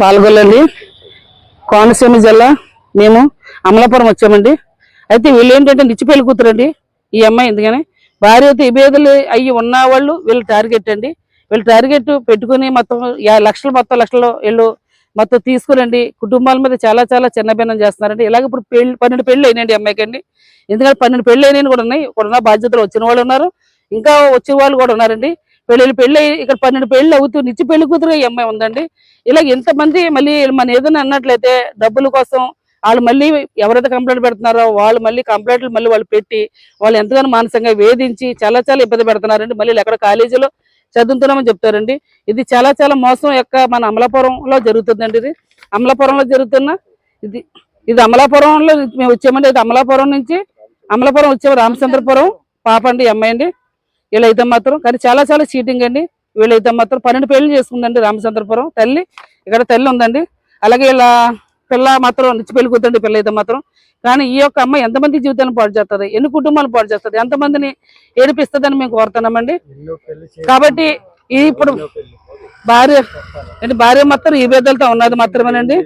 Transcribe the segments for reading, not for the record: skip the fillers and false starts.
పాల్గొల్లండి కోనసీమ జిల్లా మేము అమలాపురం వచ్చామండి. అయితే వీళ్ళు ఏంటంటే నిచ్చిపల్లి కూతురండి ఈ అమ్మాయి. ఎందుకని భార్యతో ఇబేదలు అయ్యి ఉన్నవాళ్ళు వీళ్ళు టార్గెట్ అండి. వీళ్ళు టార్గెట్ పెట్టుకుని మొత్తం లక్షలు వీళ్ళు మొత్తం తీసుకురండి కుటుంబాల మీద చాలా చాలా చిన్నభిన్నం చేస్తున్నారండి. ఇలాగ ఇప్పుడు 12 పెళ్ళి అయినాయండి అమ్మాయికి అండి. ఎందుకంటే 12 పెళ్ళి అయినాయని కూడా ఉన్నాయి. ఇక్కడ ఉన్న బాధ్యతలు వచ్చిన వాళ్ళు ఉన్నారు, ఇంకా వచ్చే వాళ్ళు కూడా ఉన్నారండి. పెళ్ళి ఇక్కడ 12 పెళ్ళి అవుతూ నిచ్చి పెళ్లి కూతురు ఈ అమ్మాయి ఉందండి. ఇలా ఎంతమంది మళ్ళీ మన ఏదైనా అన్నట్లయితే డబ్బుల కోసం వాళ్ళు మళ్ళీ ఎవరైతే కంప్లైంట్ పెడుతున్నారో వాళ్ళు మళ్ళీ కంప్లైంట్లు మళ్ళీ వాళ్ళు పెట్టి వాళ్ళు ఎంతగానో మానసికంగా వేధించి చాలా చాలా ఇబ్బంది పెడుతున్నారండి. మళ్ళీ ఎక్కడ కాలేజీలో చదువుతున్నామని చెప్తారండి. ఇది చాలా చాలా మోసం యొక్క మన అమలాపురంలో జరుగుతుందండి. ఇది అమలాపురంలో జరుగుతున్న ఇది ఇది అమలాపురంలో మేము వచ్చామండి. ఇది అమలాపురం నుంచి అమలాపురం వచ్చాము. రామచంద్రపురం పాప అండి అమ్మాయి అండి. వీళ్ళైతే మాత్రం కానీ చాలా చాలా చీటింగ్ అండి. వీళ్ళైతే మాత్రం 12 పెళ్లి చేసుకుందండి రామచంద్రపురం తల్లి. ఇక్కడ తల్లి ఉందండి. అలాగే ఇలా పిల్ల మాత్రం నిచ్చి పెళ్లి కూతుండి పిల్ల అయితే మాత్రం. కానీ ఈ యొక్క అమ్మాయి ఎంతమంది జీవితాన్ని పాడు చేస్తుంది, ఎన్ని కుటుంబాలు పాడు చేస్తుంది, ఎంతమందిని ఏడిపిస్తుందని మేము కోరుతున్నామండి. కాబట్టి ఇప్పుడు భార్య మాత్రం ఈ బేదలతో ఉన్నది మాత్రమేనండి.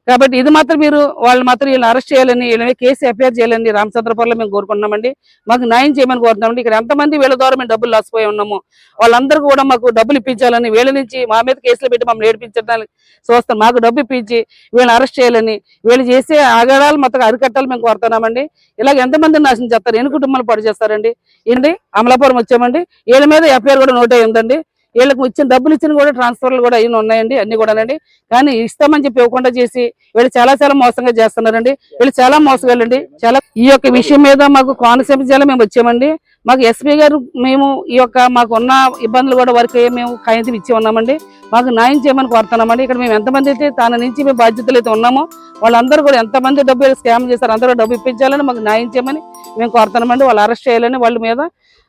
కాబట్టి ఇది మాత్రం మీరు వాళ్ళు మాత్రం వీళ్ళని అరెస్ట్ చేయాలని వీళ్ళని కేసు ఎఫ్ఐఆర్ చేయాలని రామచంద్రపురంలో మేము కోరుకుంటున్నామండి. మాకు న్యాయం చేయమని కోరుతున్నామండి. ఇక్కడ ఎంతమంది వీళ్ళ ద్వారా మేము డబ్బులు లాసిపోయి ఉన్నాము, వాళ్ళందరూ కూడా మాకు డబ్బులు ఇప్పించాలని వీళ్ళ నుంచి మా మీద కేసులు పెట్టి మమ్మల్ని ఏడిపించడానికి చూస్తాం. మాకు డబ్బు ఇప్పించి వీళ్ళని అరెస్ట్ చేయాలని వీళ్ళు చేసే ఆగాడాలు మొత్తం అరికట్టాలి మేము కోరుతున్నామండి. ఇలాగ ఎంతమంది నాశనం చేస్తారు, ఎన్ని కుటుంబాలు పాడు చేస్తారండి. ఏంటి అమలాపురం వచ్చామండి. వీళ్ళ మీద ఎఫ్ఐఆర్ కూడా నోట్ అయి ఉందండి. వీళ్ళకి ఇచ్చిన డబ్బులు ఇచ్చిన కూడా ట్రాన్స్ఫర్లు కూడా అయిన ఉన్నాయండి, అన్ని కూడానండి. కానీ ఇస్తామని చెప్పి ఇవ్వకుండా చేసి వీళ్ళు చాలా చాలా మోసంగా చేస్తున్నారండి. వీళ్ళు చాలా మోసగాళ్ళండి. చాలా ఈ యొక్క విషయం మీద మాకు కోనసీమ జిల్లా మేము వచ్చామండి. మాకు ఎస్పీ గారు మేము ఈ యొక్క మాకు ఉన్న ఇబ్బందులు కూడా వారికి మేము కాగితం ఇచ్చి ఉన్నామండి. మాకు న్యాయం చేయమని కోరుతున్నామండి. ఇక్కడ మేము ఎంతమంది అయితే తన నుంచి మేము బాధ్యతలు అయితే ఉన్నామో వాళ్ళందరూ కూడా ఎంతమంది డబ్బు స్కామ్ చేశారు అందరూ డబ్బు ఇప్పించాలని మాకు న్యాయం చేయమని మేము కోరుతున్నామండి. వాళ్ళు అరెస్ట్ చేయాలని వాళ్ళ మీద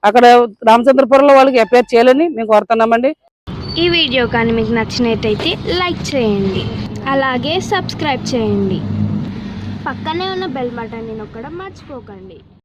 అక్కడ రామచంద్రపురంలో వాళ్ళకి ఎఫ్ఐఆర్ చేయాలని మేము కోరుతున్నామండి. ఈ వీడియో కానీ మీకు నచ్చినట్టయితే లైక్ చేయండి, అలాగే సబ్స్క్రైబ్ చేయండి. పక్కనే ఉన్న బెల్ బటన్ని నొక్కడం మర్చిపోకండి.